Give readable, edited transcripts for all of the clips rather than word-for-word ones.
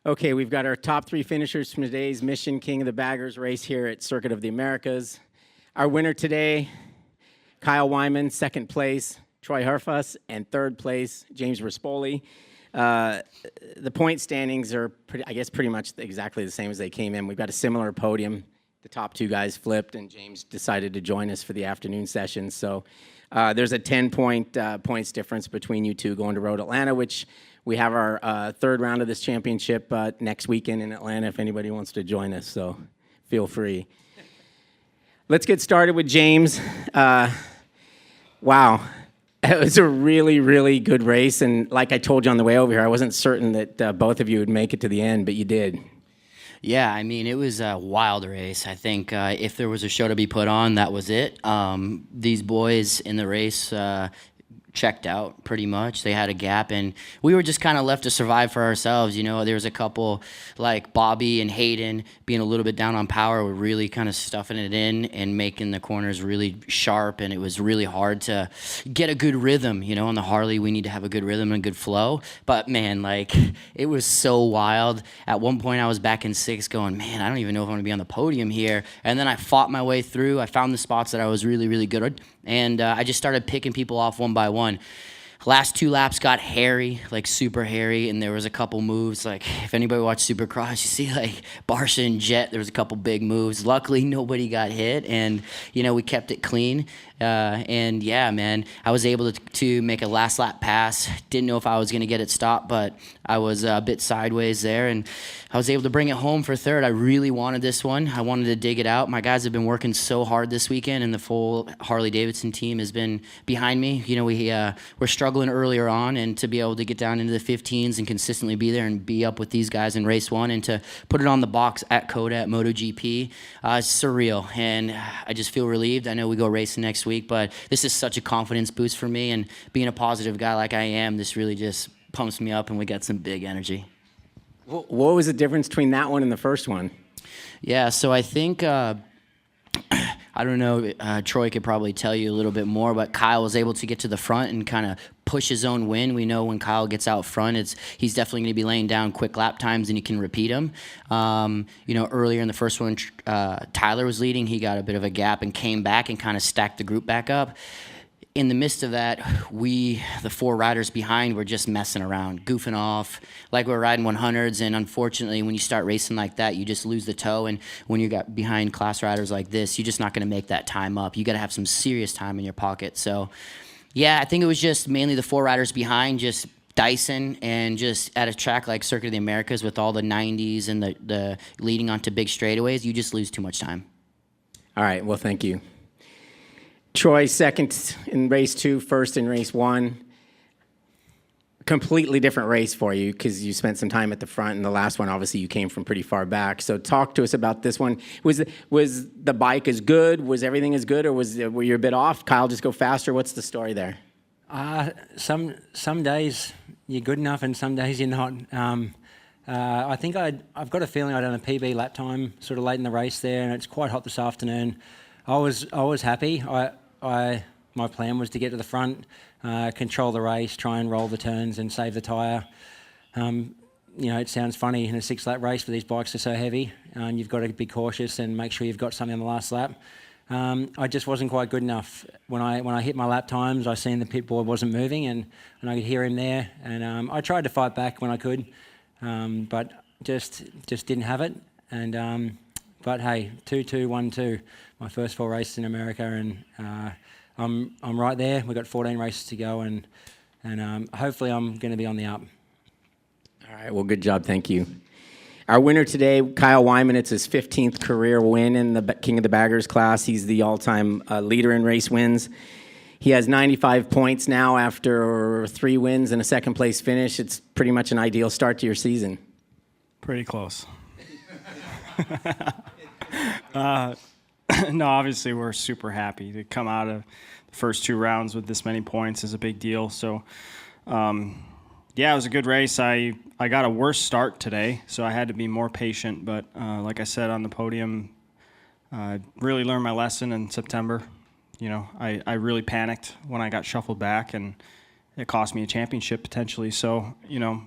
Okay, we've got our top three finishers from today's Mission King of the Baggers race here at Circuit of the Americas. Our winner today, Kyle Wyman, second place, Troy Herfuss, and third place, James Rispoli. The point standings are, pretty much exactly the same as they came in. We've got a similar podium. The top two guys flipped, and James decided to join us for the afternoon session. So there's a 10-point points difference between you two going to Road Atlanta, which we have our third round of this championship next weekend in Atlanta if anybody wants to join us, so feel free. Let's get started with James. Wow. It was a really, really good race, and like I told you on the way over here, I wasn't certain that both of you would make it to the end, but you did. Yeah, I mean, it was a wild race. I think if there was a show to be put on, that was it. These boys in the race checked out pretty much. They had a gap, and we were just kind of left to survive for ourselves. You know, there was a couple like Bobby and Hayden being a little bit down on power. We're really kind of stuffing it in and making the corners really sharp, and it was really hard to get a good rhythm. You know, on the Harley, we need to have a good rhythm and good flow. But man, like, it was so wild. At one point, I was back in sixth going, man, I don't even know if I'm going to be on the podium here. And then I fought my way through. I found the spots that I was really, really good at. And I just started picking people off one by one. Last two laps got hairy, like super hairy, and there was a couple moves. Like, if anybody watched Supercross, you see like Barsha and Jet, there was a couple big moves. Luckily, nobody got hit, and, you know, we kept it clean. And yeah, man, I was able to make a last lap pass. Didn't know if I was going to get it stopped, but I was a bit sideways there, and I was able to bring it home for third. I really wanted this one. I wanted to dig it out. My guys have been working so hard this weekend, and the full Harley-Davidson team has been behind me. You know, we're struggling earlier on, and to be able to get down into the 15s and consistently be there and be up with these guys in race one and to put it on the box at COTA at MotoGP, it's surreal, and I just feel relieved. I know we go racing next week, but this is such a confidence boost for me, and being a positive guy like I am, this really just pumps me up, and we got some big energy. What was the difference between that one and the first one? Yeah, so I think, I don't know, Troy could probably tell you a little bit more, but Kyle was able to get to the front and kind of push his own win. We know when Kyle gets out front, he's definitely going to be laying down quick lap times, and he can repeat them. You know, earlier in the first one, Tyler was leading. He got a bit of a gap and came back and kind of stacked the group back up. In the midst of that, the four riders behind, were just messing around, goofing off, like we're riding 100s, and unfortunately, when you start racing like that, you just lose the toe, and when you got behind class riders like this, you're just not going to make that time up. You got to have some serious time in your pocket. So, yeah, I think it was just mainly the four riders behind, just Dyson, and just at a track like Circuit of the Americas with all the 90s and the leading onto big straightaways, you just lose too much time. All right, well, thank you. Troy, second in race two, first in race one. Completely different race for you because you spent some time at the front, and the last one, obviously, you came from pretty far back. So talk to us about this one. Was the bike as good? Was everything as good, or were you a bit off? Kyle, just go faster. What's the story there? Some days you're good enough, and some days you're not. I think I've got a feeling I'd done a PB lap time sort of late in the race there, and it's quite hot this afternoon. I was happy. My plan was to get to the front, control the race, try and roll the turns and save the tyre. You know, it sounds funny in a 6-lap race, but these bikes are so heavy, and you've got to be cautious and make sure you've got something on the last lap. I just wasn't quite good enough. When I hit my lap times, I seen the pit board wasn't moving, and I could hear him there. And I tried to fight back when I could, but just didn't have it. And but hey, 2-2, 1-2, my first 4 races in America, and I'm right there. We've got 14 races to go, and hopefully I'm going to be on the up. All right, well, good job. Thank you. Our winner today, Kyle Wyman. It's his 15th career win in the King of the Baggers class. He's the all-time leader in race wins. He has 95 points now after 3 wins and a second-place finish. It's pretty much an ideal start to your season. Pretty close. No, obviously we're super happy to come out of the first 2 rounds with this many points is a big deal. So, yeah, it was a good race. I got a worse start today, so I had to be more patient. But like I said on the podium, I really learned my lesson in September. You know, I really panicked when I got shuffled back, and it cost me a championship potentially. So, you know,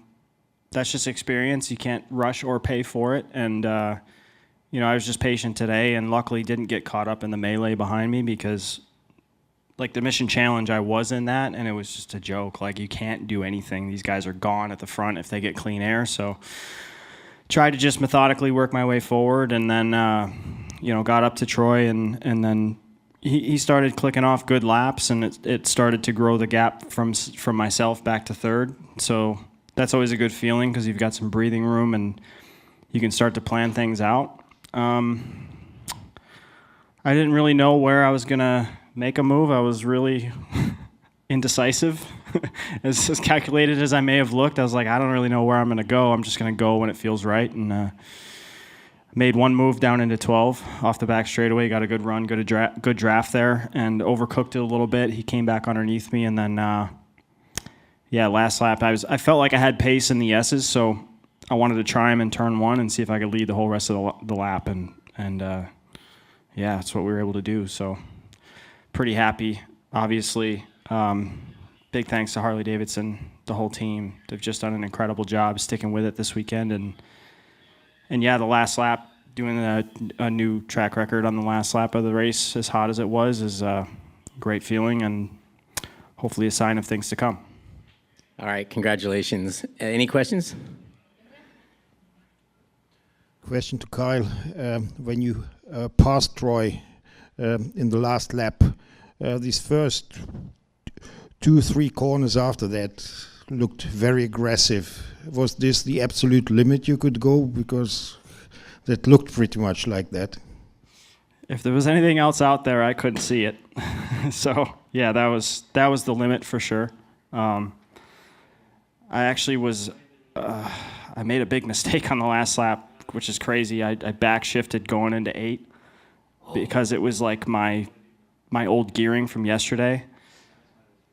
that's just experience. You can't rush or pay for it. And, I was just patient today and luckily didn't get caught up in the melee behind me because, like, the Mission Challenge, I was in that, and it was just a joke. Like, you can't do anything. These guys are gone at the front if they get clean air. So tried to just methodically work my way forward, and then, got up to Troy, and then he started clicking off good laps, and it started to grow the gap from myself back to third. So that's always a good feeling because you've got some breathing room, and you can start to plan things out. I didn't really know where I was going to make a move. I was really indecisive. As calculated as I may have looked, I was like, I don't really know where I'm going to go. I'm just going to go when it feels right. And made one move down into 12 off the back straightaway. Got a good run, good draft there, and overcooked it a little bit. He came back underneath me, and then, last lap, I felt like I had pace in the S's, so I wanted to try him in turn one and see if I could lead the whole rest of the lap. And that's what we were able to do. So pretty happy, obviously. Big thanks to Harley Davidson, the whole team. They've just done an incredible job sticking with it this weekend. And the last lap, doing a new track record on the last lap of the race, as hot as it was, is a great feeling and hopefully a sign of things to come. All right, congratulations. Any questions? Question to Kyle. When you passed Troy in the last lap, these first 2-3 corners after that looked very aggressive. Was this the absolute limit you could go? Because that looked pretty much like that. If there was anything else out there, I couldn't see it. So yeah, that was the limit for sure. I actually I made a big mistake on the last lap, which is crazy. I back shifted going into 8 because it was like my old gearing from yesterday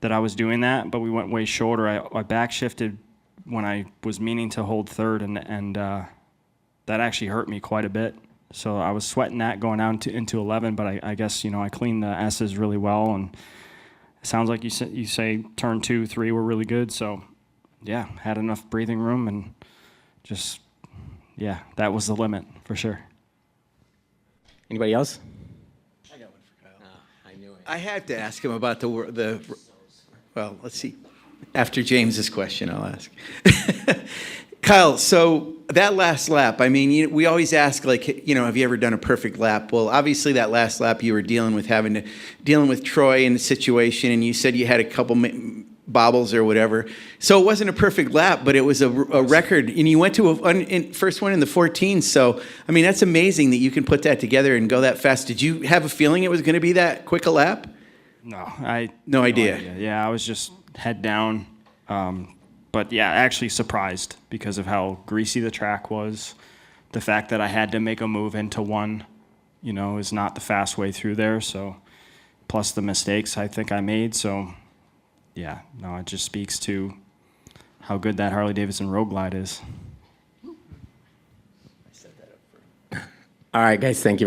that I was doing that, but we went way shorter. I back shifted when I was meaning to hold third, and that actually hurt me quite a bit. So I was sweating that going down into 11, but I guess I cleaned the S's really well, and it sounds like you say turn 2, 3 were really good. So yeah, had enough breathing room, and just that was the limit for sure. Anybody else? I got one for Kyle. I knew it. I had to ask him about well, let's see. After James's question, I'll ask. Kyle, so that last lap, I mean, we always ask, like, have you ever done a perfect lap? Well, obviously that last lap you were dealing with Troy in the situation, and you said you had a couple bobbles or whatever. So it wasn't a perfect lap, but it was a record, and you went to a first one in the 14. So, I mean, that's amazing that you can put that together and go that fast. Did you have a feeling it was going to be that quick a lap? No idea. idea. Yeah, I was just head down. But yeah, actually surprised because of how greasy the track was. The fact that I had to make a move into 1, is not the fast way through there. So, plus the mistakes I think I made. So, yeah, no, it just speaks to how good that Harley Davidson Road Glide is. All right, guys, thank you very much.